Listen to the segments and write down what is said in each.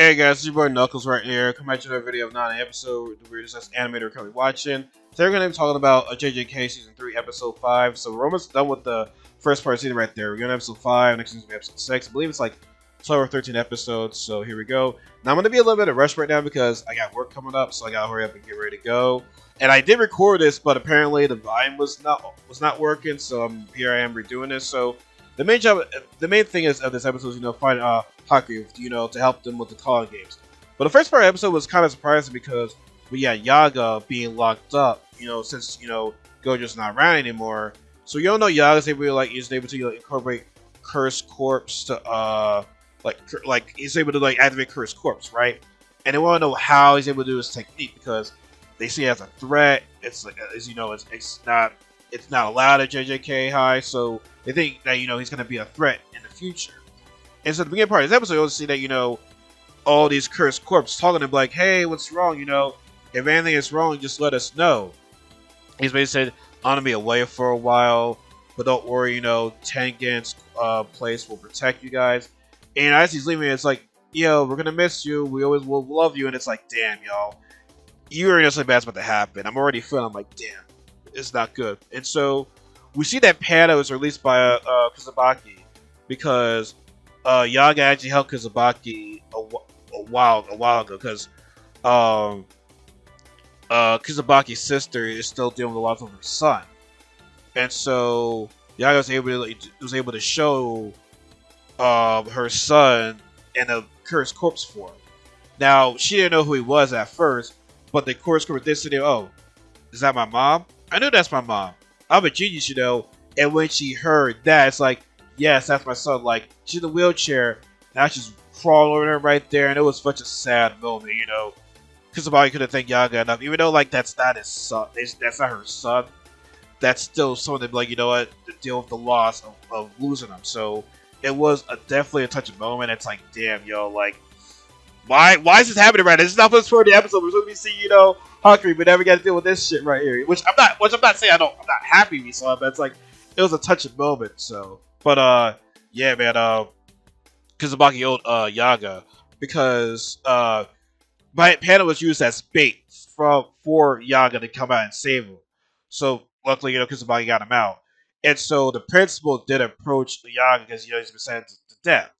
Hey guys, it's your boy Knuckles right here. Come back to another video of Nani episode, the weirdest animator we're currently watching. Today we're going to be talking about JJK Season 3, Episode 5. So we're almost done with the first part of the season right there. We're going to Episode 5, next season will be Episode 6. I believe it's like 12 or 13 episodes, so here we go. Now I'm going to be a little bit of rush right now because I got work coming up, so I got to hurry up and get ready to go. And I did record this, but apparently the volume was not working, so here I am redoing this. So the main thing is of this episode is, find Haku, to help them with the calling games. But the first part of the episode was kind of surprising because we got Yaga being locked up, since, Gojo's not around anymore. So you don't know Yaga's able to incorporate Cursed Corpse to, he's able to, activate Cursed Corpse, right? And they want to know how he's able to do this technique because they see it as a threat. It's it's not allowed at JJK High, so they think that, he's going to be a threat in the future. And so the beginning part of this episode, you'll see that, all these Cursed Corpse talking to him like, hey, what's wrong? If anything is wrong, just let us know. He's basically said, I'm going to be away for a while, but don't worry, Tengen's place will protect you guys. And as he's leaving, it's like, we're going to miss you. We always will love you. And it's like, damn, y'all. You already know something bad's about to happen. I'm already feeling like, damn, it's not good. And so we see that Panda was released by Kizabaki because Yaga actually helped Kizabaki a while ago because Kizabaki's sister is still dealing with a lot of her son, and so Yaga was able to show her son in a Cursed Corpse form. Now she didn't know who he was at first, but the Cursed Corpse did say, "Oh, is that my mom? I knew that's my mom. I'm a genius, And when she heard that, it's like, yes, that's my son. Like, she's in a wheelchair. Now she's crawling over there right there. And it was such a sad moment, Because somebody could have thanked Yaga enough. Even though, that's not his son. That's not her son. That's still someone to be to deal with the loss of losing him. So, it was definitely a touching moment. It's like, damn, why is this happening right now? This is not supposed to be the episode. We're supposed to be seeing, Hungry, but never got to deal with this shit right here. Which I'm not saying I'm not happy we saw it, but it's like, it was a touching moment, so. But, yeah, man, Kizabaki owed, Yaga, because, Panda was used as bait for Yaga to come out and save him. So, luckily, Kizabaki got him out. And so, the principal did approach Yaga because, he's been sentenced to death.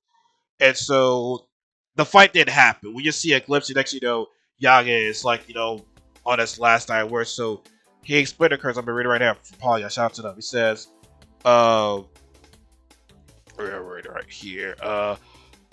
And so, the fight didn't happen. We just see a glimpse, and next Yaga is, on his last night work. So, he explained the curse. I'm going to read it right now from Paul. Shout out to them. He says, right here.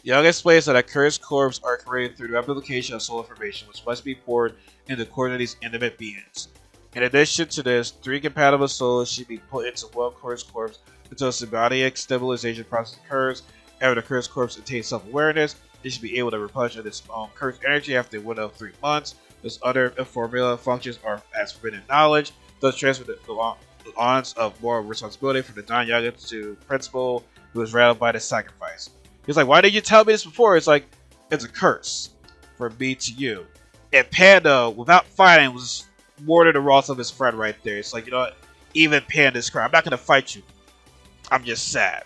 Yaga explains that a Cursed Corpse are created through the replication of soul information, which must be poured into the core of these intimate beings. In addition to this, 3 compatible souls should be put into one Cursed Corpse until a symbiotic stabilization process occurs. After the Cursed Corpse attains self-awareness, it should be able to replenish its own cursed energy after a window of 3 months. This other formula functions are as forbidden knowledge, thus transfer the onus of moral responsibility from the non-Yaga to principal, who was rattled by the sacrifice. He's like, why didn't you tell me this before? It's like, it's a curse from me to you. And Panda, without fighting, was more than the loss of his friend right there. It's like, even Panda's crying. I'm not going to fight you. I'm just sad.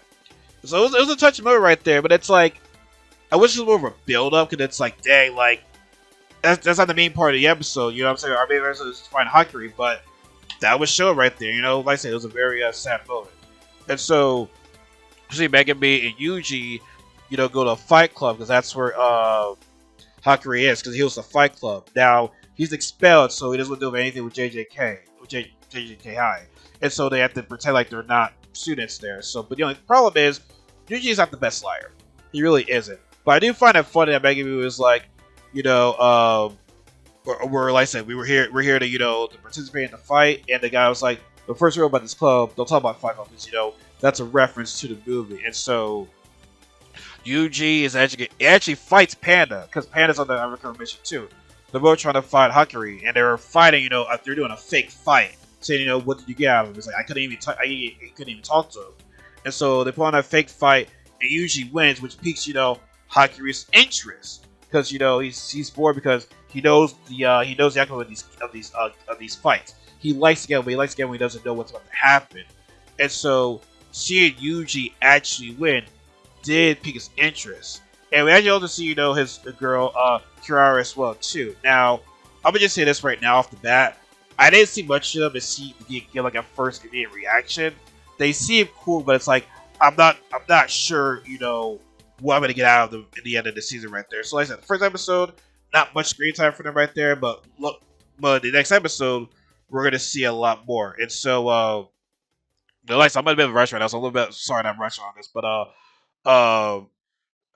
So it was a touching moment right there, but it's like, I wish it was more of a build-up, because it's like, dang, that's not the main part of the episode, what I'm saying? Our main episode is to find Hakuri, but that was shown right there, like I said, it was a very sad moment. And so, you see Megami and Yuji, go to a fight club, because that's where Hakuri is, because he was a fight club. Now, he's expelled, so he doesn't do anything with JJK, JJK High. And so they have to pretend like they're not students there. So, but the only problem is, Yuji is not the best liar. He really isn't. But I do find it funny that Megami was like, like I said, we're here to, to participate in the fight, and the guy was like, the first rule about this club, don't talk about Fight Club, because, that's a reference to the movie. And so, Yuji is actually fights Panda, because Panda's on the undercover mission too. They're both trying to fight Hakuri, and they were fighting, they're doing a fake fight, saying, what did you get out of him? It's like, I couldn't even talk to him. And so, they put on a fake fight, and Yuji wins, which piques, Hakuri's interest. Because he's bored because he knows the outcome of these fights. He likes to get, but he likes to get when he doesn't know what's about to happen. And so seeing Yuji actually win did pique his interest. And we actually also see, his girl, Kirara as well, too. Now, I'm gonna just say this right now off the bat. I didn't see much of them to get like a first immediate reaction. They seem cool, but it's like, I'm not sure, what I'm gonna get out of them in the end of the season right there. So like I said, the first episode, not much screen time for them right there, but but the next episode, we're gonna see a lot more. And so, like I said, I'm in a bit of a rush right now, so I'm a little bit sorry that I'm rushing on this, but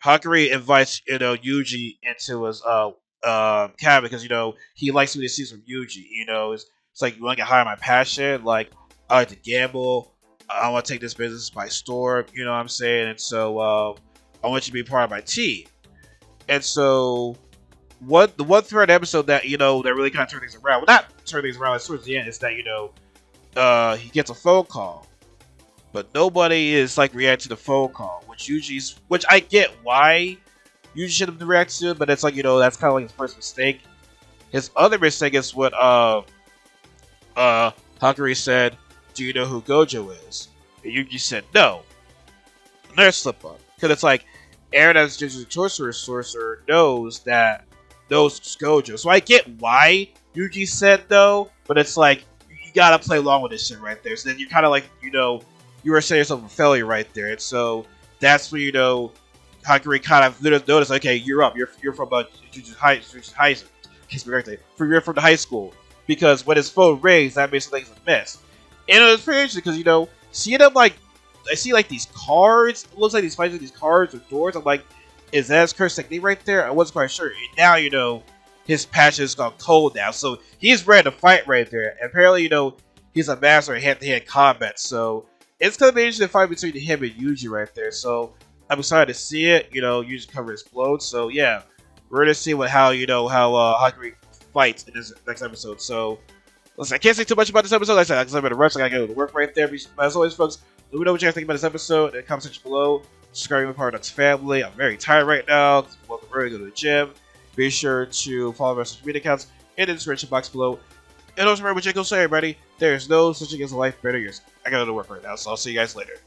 Hakari invites Yuji into his cabin because he likes what he sees from Yuji. It's like, you want to get high on my passion. Like, I like to gamble. I want to take this business by storm. You know what I'm saying? And so I want you to be part of my team. And so the one third episode that that really kind of turned things around. Well, not turn things around. Towards the end, is that he gets a phone call, but nobody is like reacting to the phone call, which I get why Yuji should have reacted to it, but it's like that's kind of like his first mistake. His other mistake is what Hakari said, "Do you know who Gojo is?" And Yuji said no. Another slip up, because it's like Aaron as JJK sorcerer knows Gojo, so I get why Yuji said no, but it's like you gotta play along with this shit right there. So then you kind of like you were setting yourself a failure right there, and so that's when Hakari kind of noticed, okay, you're up. You're from you're from the high school, because when his phone rings, that makes things a mess. And it was pretty interesting because seeing him like I see like these cards. It looks like he's fighting these cards or doors. I'm like, is that his curse technique right there? I wasn't quite sure. And now his passion has gone cold now, so he's ready to fight right there. And apparently he's a master of hand-to-hand combat, so it's gonna be interesting to fight between him and Yuji right there. So I'm excited to see it. Yuji cover explode. So yeah, we're gonna see how Hakari fights in this next episode. So listen, I can't say too much about this episode. Like I said, because I'm in a rush. I gotta go to work right there. But as always, folks, let me know what you guys think about this episode in the comment section below. Subscribe to my part of the family. I'm very tired right now. Welcome early to go to the gym. Be sure to follow my social media accounts in the description box below. And also remember what JJK say, everybody. There's no such thing as a life better yours. I gotta go to work right now, so I'll see you guys later.